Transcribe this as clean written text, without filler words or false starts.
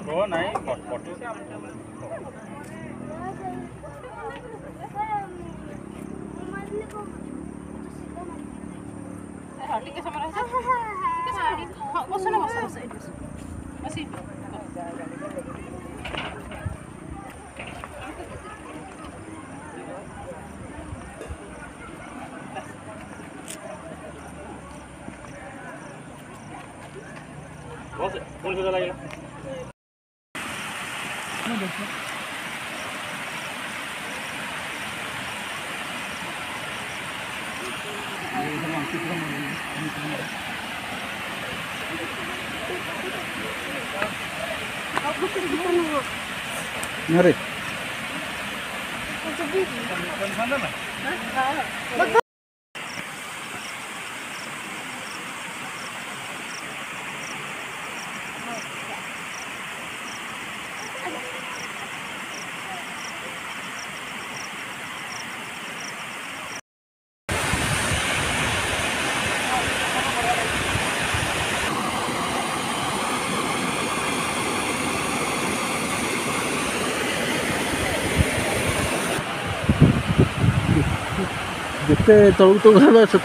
हो नहीं पटो के ଟିକେ ସମୟ ରହିଥା ଟିକେ ସାଇଡ ହଁ ବସ ନା ବସ ବସ ଏଠି ବସ ଏଠି बस कौन सुधा लागला ना देखो अरे जिते तौक तो गला से